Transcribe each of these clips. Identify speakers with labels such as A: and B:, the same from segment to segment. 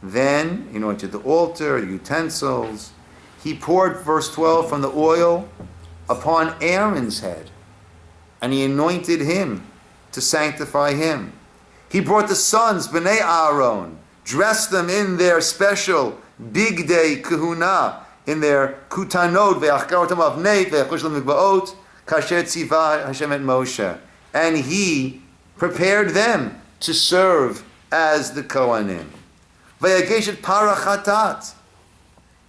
A: Then, he anointed the altar, utensils. He poured, verse 12, from the oil upon Aaron's head, and he anointed him to sanctify him. He brought the sons, B'nai Aaron, dressed them in their special big day kahuna, in their kutanot, ve'achkarotam avnei, ve'achushlam mikbaot, kasher tziva Hashem et Moshe. And he prepared them to serve as the Kohanim. Ve'yageshet parachatat.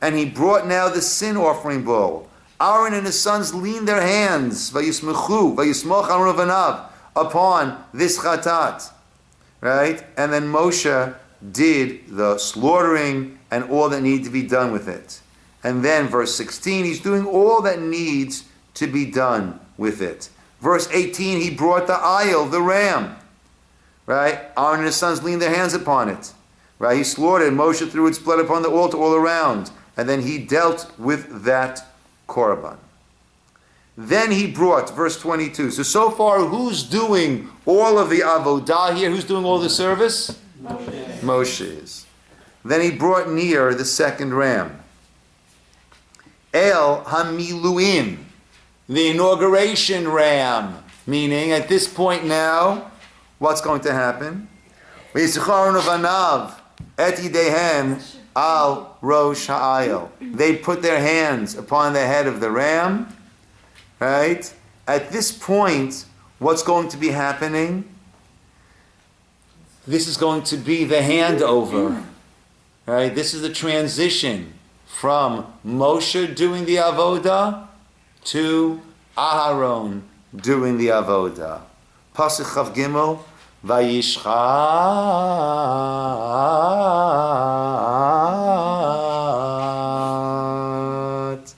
A: And he brought now the sin offering bowl. Aaron and his sons leaned their hands, vayismechu, vayismoch Aaron v'anav, upon this chatat. Right? And then Moshe did the slaughtering and all that needed to be done with it. And then verse 16, he's doing all that needs to be done with it. Verse 18, he brought the ayil, the ram. Right? Aaron and his sons leaned their hands upon it. Right? He slaughtered, Moshe threw its blood upon the altar all around. And then he dealt with that korban. Then he brought, verse 22. So far, who's doing all of the avodah here? Who's doing all the service? Moshe is. Then he brought near the second ram. El Hamiluim, the inauguration ram. Meaning, at this point now, what's going to happen? V'yitzcharon uvanav et yidehem al rosh ha'ayil. They put their hands upon the head of the ram. Right? At this point, what's going to be happening? This is going to be the handover. Right? This is the transition from Moshe doing the avodah to Aharon doing the avodah. Pasuk Chav Gimel, Vayishchat.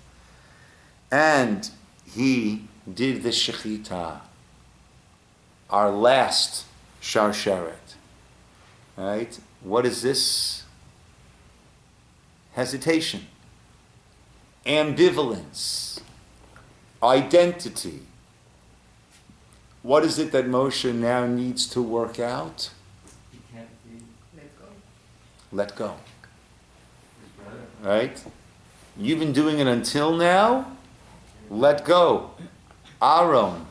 A: And he did the shechita, our last sharsheret. Right? What is this? Hesitation, ambivalence, identity. What is it that Moshe now needs to work out?
B: He can't be
A: Let go. Right? You've been doing it until now. Let go. Aaron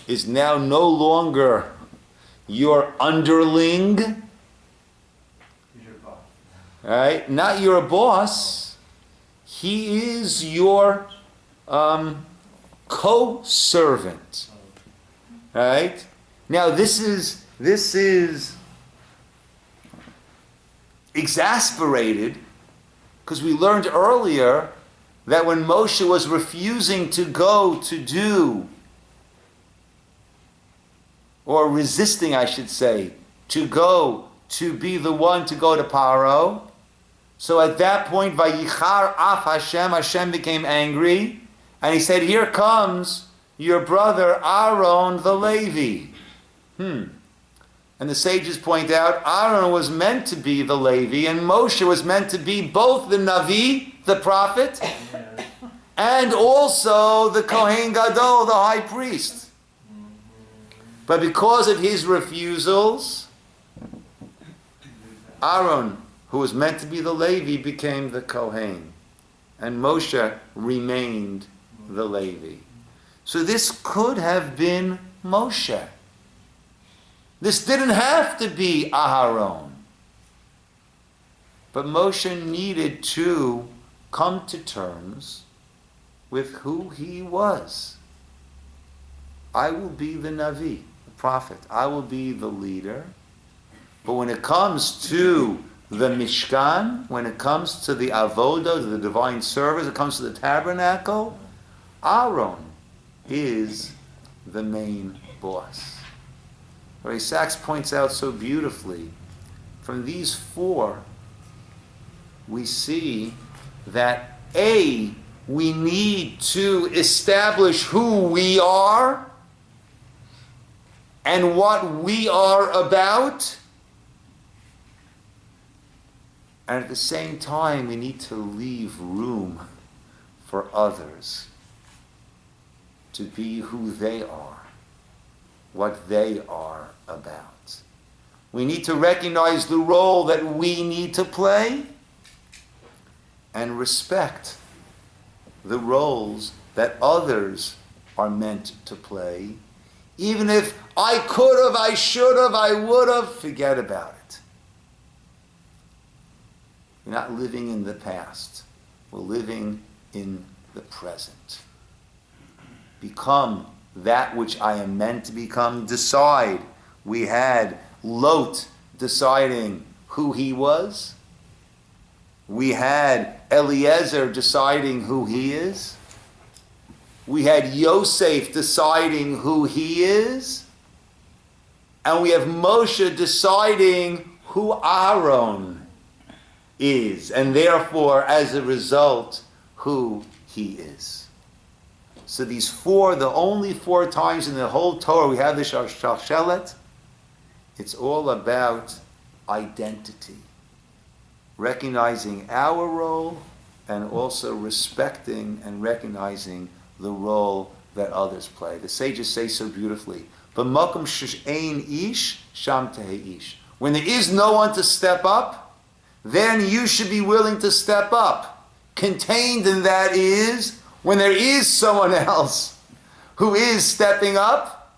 A: is now no longer your underling.
B: He's your boss.
A: Right? Not your boss. He is your co-servant. Right? Now this is exasperated because we learned earlier that when Moshe was refusing to go to do, or resisting, I should say, to go to be the one to go to Paro, so at that point, Vayichar af Hashem became angry, and he said, here comes your brother Aaron the Levi. And the sages point out, Aaron was meant to be the Levi, and Moshe was meant to be both the Navi, the prophet, and also the Kohen Gadol, the high priest. But because of his refusals, Aaron, who was meant to be the Levi, became the Kohen, and Moshe remained the Levi. So this could have been Moshe. This didn't have to be Aharon. But Moshe needed to come to terms with who he was. I will be the Navi, the prophet. I will be the leader. But when it comes to the Mishkan, when it comes to the Avodah, to the divine service, it comes to the tabernacle, Aaron is the main boss. Rabbi Sachs points out so beautifully, from these four, we see that A, we need to establish who we are and what we are about. And at the same time, we need to leave room for others to be who they are, what they are about. We need to recognize the role that we need to play and respect the roles that others are meant to play. Even if I could have, I should have, I would have, forget about it. We're not living in the past. We're living in the present. Become that which I am meant to become. Decide. We had Lot deciding who he was. We had Eliezer deciding who he is. We had Yosef deciding who he is. And we have Moshe deciding who Aaron is. And therefore, as a result, who he is. So these four, the only 4 times in the whole Torah we have the Shalshelet, it's all about identity. Recognizing our role and also respecting and recognizing the role that others play. The sages say so beautifully, "B'makom she'ein ish, sham tehei ish." When there is no one to step up, then you should be willing to step up. Contained in that is, when there is someone else who is stepping up,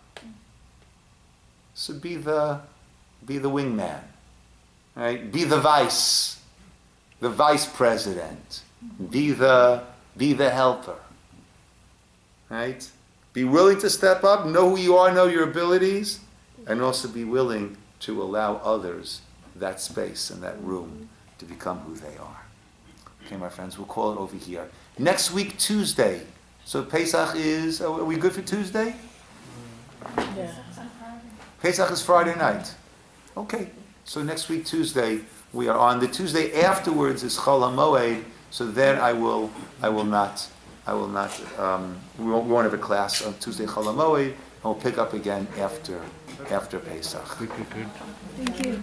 A: so be the wingman, right? Be the vice president, be the helper, right? Be willing to step up, know who you are, know your abilities, and also be willing to allow others that space and that room to become who they are. Okay, my friends, we'll call it over here. Next week, Tuesday. So Pesach is, are we good for Tuesday?
C: Yeah.
A: Pesach is Friday night. Okay, so next week, Tuesday, we are on. The Tuesday afterwards is Chol HaMoed, so then we won't have a class on Tuesday Chol HaMoed, and we'll pick up again after Pesach.
C: Thank you.